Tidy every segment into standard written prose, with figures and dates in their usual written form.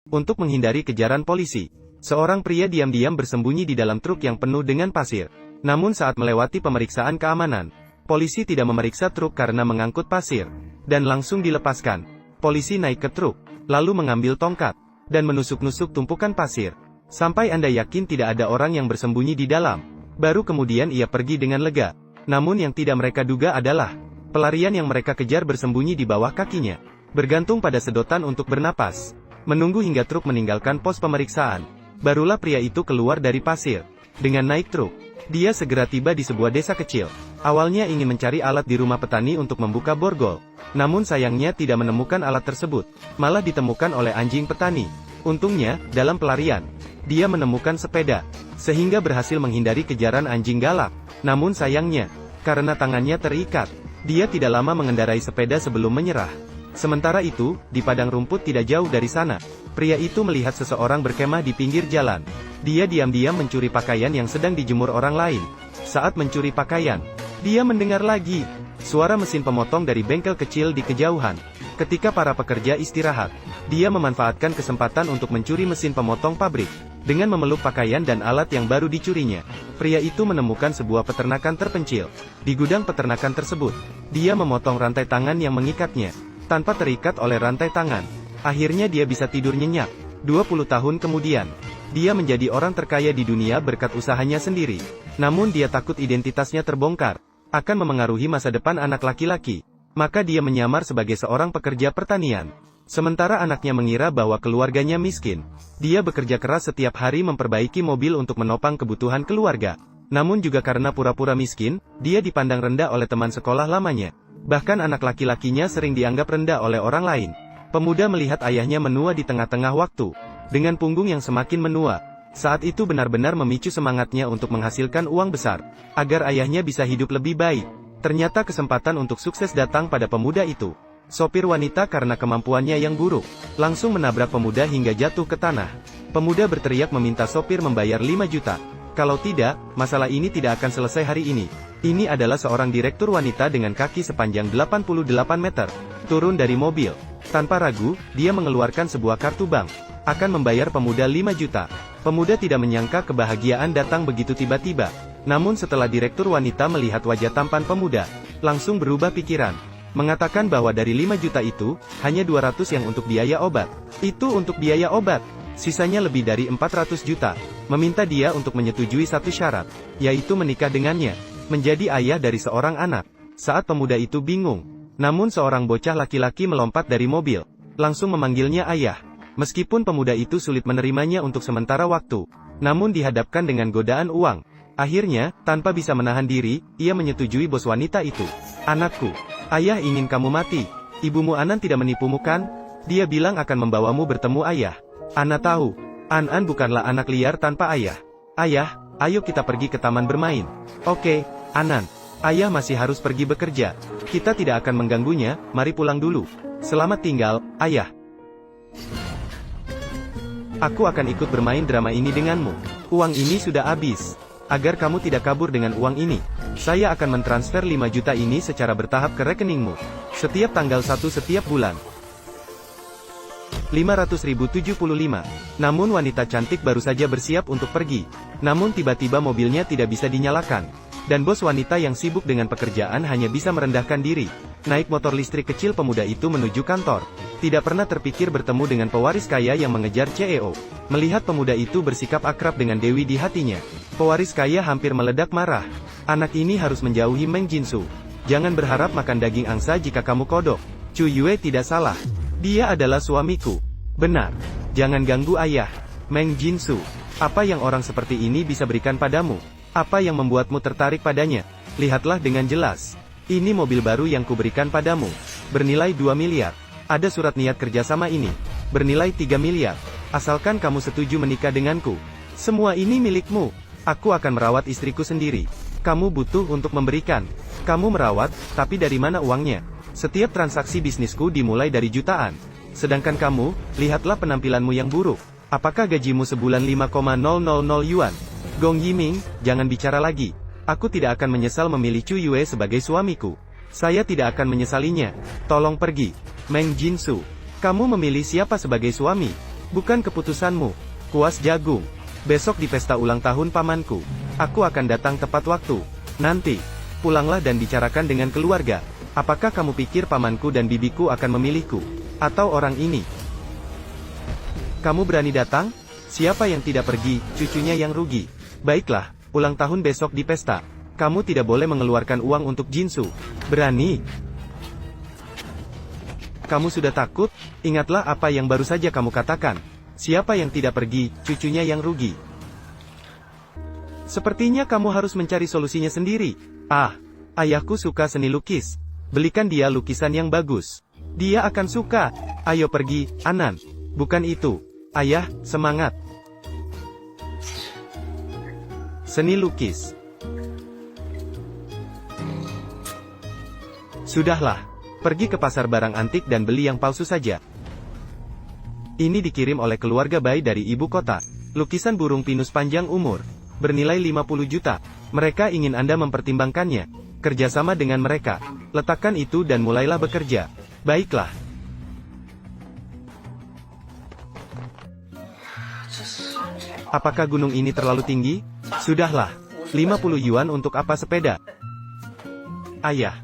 Untuk menghindari kejaran polisi, seorang pria diam-diam bersembunyi di dalam truk yang penuh dengan pasir. Namun saat melewati pemeriksaan keamanan, polisi tidak memeriksa truk karena mengangkut pasir, dan langsung dilepaskan. Polisi naik ke truk, lalu mengambil tongkat, dan menusuk-nusuk tumpukan pasir. Sampai Anda yakin tidak ada orang yang bersembunyi di dalam. Baru kemudian ia pergi dengan lega. Namun yang tidak mereka duga adalah, pelarian yang mereka kejar bersembunyi di bawah kakinya. Bergantung pada sedotan untuk bernapas. Menunggu hingga truk meninggalkan pos pemeriksaan. Barulah pria itu keluar dari pasir. Dengan naik truk, dia segera tiba di sebuah desa kecil. Awalnya ingin mencari alat di rumah petani untuk membuka borgol. Namun sayangnya tidak menemukan alat tersebut. Malah ditemukan oleh anjing petani. Untungnya, dalam pelarian, dia menemukan sepeda. Sehingga berhasil menghindari kejaran anjing galak. Namun sayangnya, karena tangannya terikat, dia tidak lama mengendarai sepeda sebelum menyerah. Sementara itu, di padang rumput tidak jauh dari sana, pria itu melihat seseorang berkemah di pinggir jalan. Dia diam-diam mencuri pakaian yang sedang dijemur orang lain. Saat mencuri pakaian, dia mendengar lagi suara mesin pemotong dari bengkel kecil di kejauhan. Ketika para pekerja istirahat, dia memanfaatkan kesempatan untuk mencuri mesin pemotong pabrik. Dengan memeluk pakaian dan alat yang baru dicurinya, pria itu menemukan sebuah peternakan terpencil. Di gudang peternakan tersebut, dia memotong rantai tangan yang mengikatnya. Tanpa terikat oleh rantai tangan, akhirnya dia bisa tidur nyenyak. 20 tahun kemudian, dia menjadi orang terkaya di dunia berkat usahanya sendiri. Namun dia takut identitasnya terbongkar, akan memengaruhi masa depan anak laki-laki. Maka dia menyamar sebagai seorang pekerja pertanian. Sementara anaknya mengira bahwa keluarganya miskin. Dia bekerja keras setiap hari memperbaiki mobil untuk menopang kebutuhan keluarga. Namun juga karena pura-pura miskin, dia dipandang rendah oleh teman sekolah lamanya. Bahkan anak laki-lakinya sering dianggap rendah oleh orang lain. Pemuda melihat ayahnya menua di tengah-tengah waktu, dengan punggung yang semakin menua. Saat itu benar-benar memicu semangatnya untuk menghasilkan uang besar, agar ayahnya bisa hidup lebih baik. Ternyata kesempatan untuk sukses datang pada pemuda itu. Sopir wanita karena kemampuannya yang buruk, langsung menabrak pemuda hingga jatuh ke tanah. Pemuda berteriak meminta sopir membayar 5 juta. Kalau tidak, masalah ini tidak akan selesai hari ini. Ini adalah seorang direktur wanita dengan kaki sepanjang 88 meter. Turun dari mobil. Tanpa ragu, dia mengeluarkan sebuah kartu bank. Akan membayar pemuda 5 juta. Pemuda tidak menyangka kebahagiaan datang begitu tiba-tiba. Namun setelah direktur wanita melihat wajah tampan pemuda, langsung berubah pikiran. Mengatakan bahwa dari 5 juta itu, hanya 200 yang untuk biaya obat. Itu untuk biaya obat. Sisanya lebih dari 400 juta. Meminta dia untuk menyetujui satu syarat, yaitu menikah dengannya. Menjadi ayah dari seorang anak. Saat pemuda itu bingung. Namun seorang bocah laki-laki melompat dari mobil. Langsung memanggilnya ayah. Meskipun pemuda itu sulit menerimanya untuk sementara waktu. Namun dihadapkan dengan godaan uang. Akhirnya, tanpa bisa menahan diri, ia menyetujui bos wanita itu. Anakku, ayah ingin kamu mati. Ibumu Anan tidak menipumu kan? Dia bilang akan membawamu bertemu ayah. Ana tahu, An bukanlah anak liar tanpa ayah. Ayah, ayo kita pergi ke taman bermain. Oke, Anan. Ayah masih harus pergi bekerja. Kita tidak akan mengganggunya, mari pulang dulu. Selamat tinggal, ayah. Aku akan ikut bermain drama ini denganmu. Uang ini sudah habis. Agar kamu tidak kabur dengan uang ini, saya akan mentransfer 5 juta ini secara bertahap ke rekeningmu. Setiap tanggal 1 setiap bulan. 500.075. Namun wanita cantik baru saja bersiap untuk pergi. Namun tiba-tiba mobilnya tidak bisa dinyalakan. Dan bos wanita yang sibuk dengan pekerjaan hanya bisa merendahkan diri. Naik motor listrik kecil pemuda itu menuju kantor. Tidak pernah terpikir bertemu dengan pewaris kaya yang mengejar CEO. Melihat pemuda itu bersikap akrab dengan Dewi di hatinya, pewaris kaya hampir meledak marah. Anak ini harus menjauhi Meng Jinsu. Jangan berharap makan daging angsa jika kamu kodok. Chu Yue tidak salah. Dia adalah suamiku. Benar. Jangan ganggu ayah. Meng Jinsu. Apa yang orang seperti ini bisa berikan padamu? Apa yang membuatmu tertarik padanya? Lihatlah dengan jelas. Ini mobil baru yang kuberikan padamu. Bernilai 2 miliar. Ada surat niat kerjasama ini. Bernilai 3 miliar. Asalkan kamu setuju menikah denganku. Semua ini milikmu. Aku akan merawat istriku sendiri. Kamu butuh untuk memberikan. Kamu merawat, tapi dari mana uangnya? Setiap transaksi bisnisku dimulai dari jutaan. Sedangkan kamu, lihatlah penampilanmu yang buruk. Apakah gajimu sebulan 5,000 yuan? Gong Yiming, jangan bicara lagi. Aku tidak akan menyesal memilih Chu Yue sebagai suamiku. Saya tidak akan menyesalinya. Tolong pergi. Meng Jinsu, kamu memilih siapa sebagai suami? Bukan keputusanmu. Kuas jagung. Besok di pesta ulang tahun pamanku. Aku akan datang tepat waktu. Nanti. Pulanglah dan bicarakan dengan keluarga. Apakah kamu pikir pamanku dan bibiku akan memilihku? Atau orang ini? Kamu berani datang? Siapa yang tidak pergi, cucunya yang rugi. Baiklah, ulang tahun besok di pesta. Kamu tidak boleh mengeluarkan uang untuk Jinsu. Berani? Kamu sudah takut? Ingatlah apa yang baru saja kamu katakan. Siapa yang tidak pergi, cucunya yang rugi. Sepertinya kamu harus mencari solusinya sendiri. Ayahku suka seni lukis. Belikan dia lukisan yang bagus. Dia akan suka. Ayo pergi, Anan. Bukan itu. Ayah, semangat. Seni lukis. Sudahlah. Pergi ke pasar barang antik dan beli yang palsu saja. Ini dikirim oleh keluarga Bai dari ibu kota. Lukisan burung pinus panjang umur. Bernilai 50 juta. Mereka ingin Anda mempertimbangkannya. Kerjasama dengan mereka. Letakkan itu dan mulailah bekerja. Baiklah. Apakah gunung ini terlalu tinggi? Sudahlah. 50 yuan untuk apa sepeda? Ayah.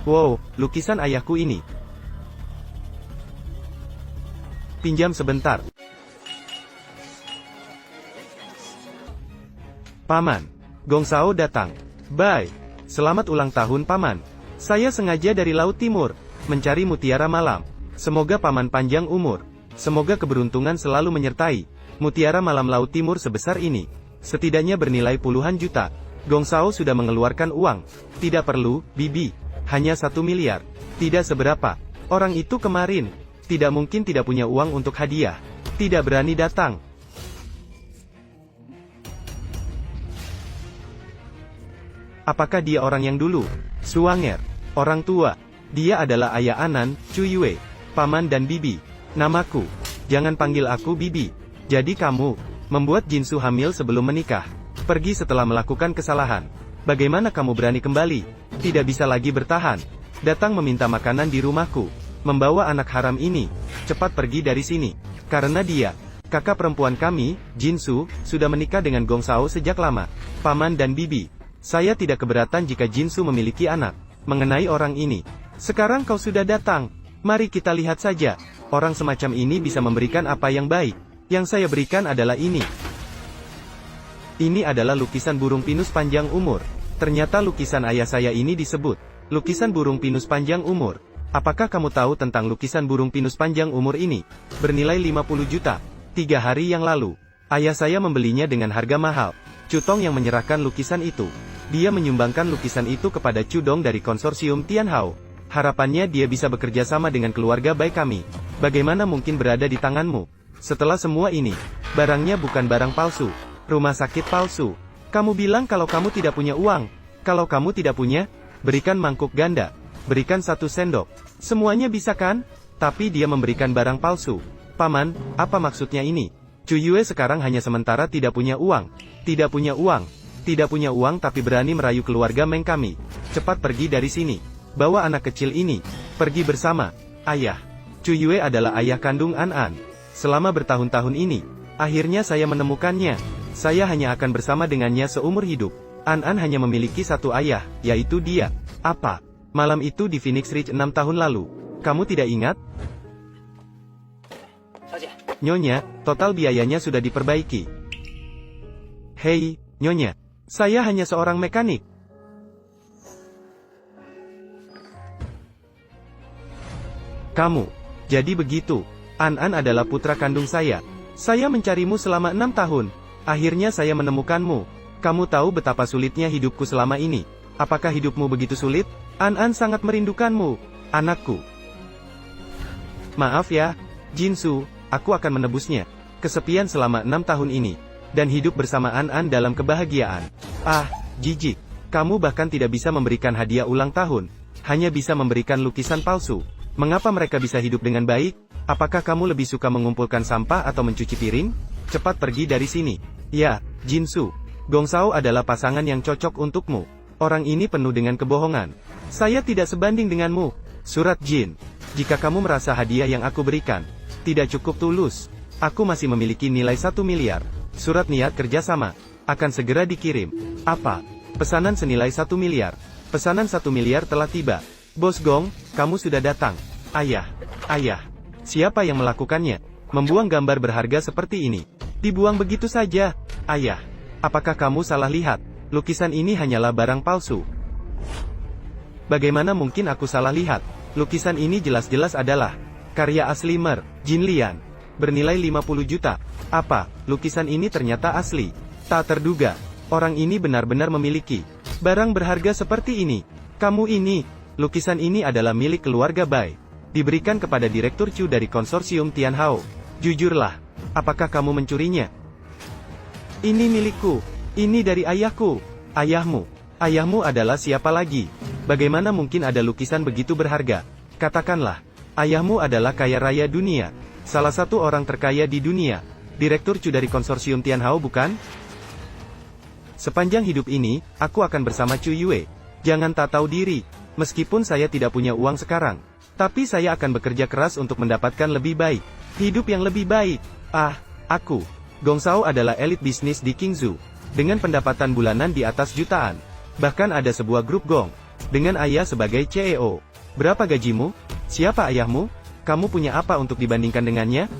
Wow, lukisan ayahku ini. Pinjam sebentar. Paman. Gong Sao datang. Bye. Selamat ulang tahun Paman. Saya sengaja dari Laut Timur, mencari mutiara malam. Semoga Paman panjang umur. Semoga keberuntungan selalu menyertai. Mutiara malam Laut Timur sebesar ini. Setidaknya bernilai puluhan juta. Gong Sao sudah mengeluarkan uang. Tidak perlu, Bibi. Hanya 1 miliar. Tidak seberapa. Orang itu kemarin. Tidak mungkin tidak punya uang untuk hadiah. Tidak berani datang. Apakah dia orang yang dulu? Suanger. Orang tua. Dia adalah ayah Anan, Cu Yue. Paman dan Bibi. Namaku. Jangan panggil aku Bibi. Jadi kamu membuat Jinsu hamil sebelum menikah. Pergi setelah melakukan kesalahan. Bagaimana kamu berani kembali? Tidak bisa lagi bertahan. Datang meminta makanan di rumahku. Membawa anak haram ini. Cepat pergi dari sini. Karena dia, kakak perempuan kami, Jinsu, sudah menikah dengan Gong Sao sejak lama. Paman dan Bibi. Saya tidak keberatan jika Jinsu memiliki anak. Mengenai orang ini. Sekarang kau sudah datang. Mari kita lihat saja. Orang semacam ini bisa memberikan apa yang baik. Yang saya berikan adalah ini. Ini adalah lukisan burung pinus panjang umur. Ternyata lukisan ayah saya ini disebut lukisan burung pinus panjang umur. Apakah kamu tahu tentang lukisan burung pinus panjang umur ini? Bernilai 50 juta. 3 hari yang lalu, ayah saya membelinya dengan harga mahal. Cutong yang menyerahkan lukisan itu. Dia menyumbangkan lukisan itu kepada Cudong dari konsorsium Tianhao. Harapannya dia bisa bekerja sama dengan keluarga baik kami. Bagaimana mungkin berada di tanganmu? Setelah semua ini, barangnya bukan barang palsu. Rumah sakit palsu. Kamu bilang kalau kamu tidak punya uang. Kalau kamu tidak punya, berikan mangkuk ganda. Berikan 1 sendok. Semuanya bisa kan? Tapi dia memberikan barang palsu. Paman, apa maksudnya ini? Cu Yue sekarang hanya sementara tidak punya uang. Tidak punya uang. Tidak punya uang tapi berani merayu keluarga Meng kami. Cepat pergi dari sini. Bawa anak kecil ini. Pergi bersama. Ayah. Cu Yue adalah ayah kandung An. Selama bertahun-tahun ini, akhirnya saya menemukannya. Saya hanya akan bersama dengannya seumur hidup. An hanya memiliki 1 ayah, yaitu dia. Apa? Malam itu di Phoenix Ridge 6 tahun lalu. Kamu tidak ingat? Nyonya, total biayanya sudah diperbaiki. Hei, Nyonya. Saya hanya seorang mekanik. Kamu. Jadi begitu. An adalah putra kandung saya. Saya mencarimu selama 6 tahun. Akhirnya saya menemukanmu. Kamu tahu betapa sulitnya hidupku selama ini. Apakah hidupmu begitu sulit? An sangat merindukanmu, anakku. Maaf ya, Jinsu, aku akan menebusnya. Kesepian selama 6 tahun ini. Dan hidup bersama An dalam kebahagiaan. Jijik. Kamu bahkan tidak bisa memberikan hadiah ulang tahun. Hanya bisa memberikan lukisan palsu. Mengapa mereka bisa hidup dengan baik? Apakah kamu lebih suka mengumpulkan sampah atau mencuci piring? Cepat pergi dari sini. Ya, Jinsu. Gong Sao adalah pasangan yang cocok untukmu. Orang ini penuh dengan kebohongan. Saya tidak sebanding denganmu. Surat Jin. Jika kamu merasa hadiah yang aku berikan tidak cukup tulus, aku masih memiliki nilai 1 miliar. Surat niat kerjasama akan segera dikirim. Apa? Pesanan senilai 1 miliar. Pesanan 1 miliar telah tiba. Bos Gong, kamu sudah datang. Ayah. Ayah. Siapa yang melakukannya? Membuang gambar berharga seperti ini. Dibuang begitu saja. Ayah. Apakah kamu salah lihat? Lukisan ini hanyalah barang palsu. Bagaimana mungkin aku salah lihat? Lukisan ini jelas-jelas adalah karya asli Jin Lian. Bernilai 50 juta. Apa? Lukisan ini ternyata asli. Tak terduga. Orang ini benar-benar memiliki barang berharga seperti ini. Kamu ini. Lukisan ini adalah milik keluarga Bai. Diberikan kepada Direktur Chu dari konsorsium Tianhao. Jujurlah. Apakah kamu mencurinya? Ini milikku. Ini dari ayahku. Ayahmu. Ayahmu adalah siapa lagi? Bagaimana mungkin ada lukisan begitu berharga? Katakanlah, ayahmu adalah kaya raya dunia. Salah satu orang terkaya di dunia. Direktur Chu dari konsorsium Tianhao bukan? Sepanjang hidup ini, aku akan bersama Chu Yue. Jangan tak tahu diri. Meskipun saya tidak punya uang sekarang, tapi saya akan bekerja keras untuk mendapatkan lebih baik. Hidup yang lebih baik. Aku. Gong Shao adalah elit bisnis di Qingzhou. Dengan pendapatan bulanan di atas jutaan. Bahkan ada sebuah grup Gong. Dengan ayah sebagai CEO. Berapa gajimu? Siapa ayahmu? Kamu punya apa untuk dibandingkan dengannya?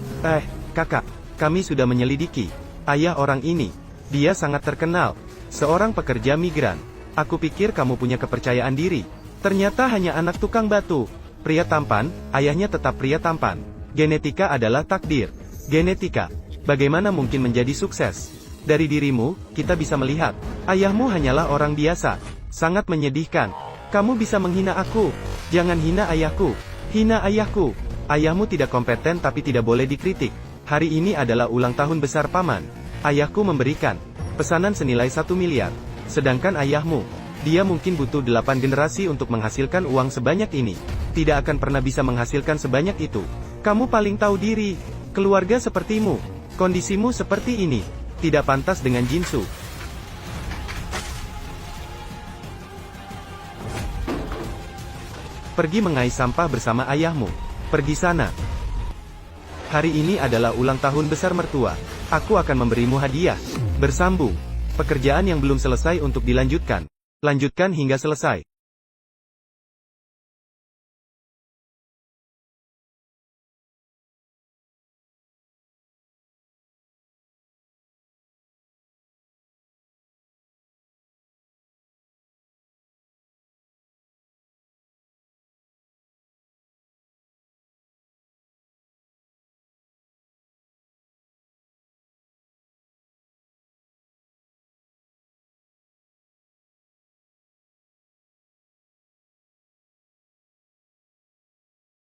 Kakak. Kami sudah menyelidiki. Ayah orang ini. Dia sangat terkenal. Seorang pekerja migran. Aku pikir kamu punya kepercayaan diri. Ternyata hanya anak tukang batu. Pria tampan, ayahnya tetap pria tampan. Genetika adalah takdir. Genetika. Bagaimana mungkin menjadi sukses? Dari dirimu, kita bisa melihat. Ayahmu hanyalah orang biasa. Sangat menyedihkan. Kamu bisa menghina aku. Jangan hina ayahku. Hina ayahku. Ayahmu tidak kompeten tapi tidak boleh dikritik. Hari ini adalah ulang tahun besar paman. Ayahku memberikan pesanan senilai 1 miliar. Sedangkan ayahmu, dia mungkin butuh 8 generasi untuk menghasilkan uang sebanyak ini. Tidak akan pernah bisa menghasilkan sebanyak itu. Kamu paling tahu diri. Keluarga sepertimu. Kondisimu seperti ini. Tidak pantas dengan Jinsu. Pergi mengais sampah bersama ayahmu. Pergi sana. Hari ini adalah ulang tahun besar mertua. Aku akan memberimu hadiah. Bersambung. Pekerjaan yang belum selesai untuk dilanjutkan. Lanjutkan hingga selesai.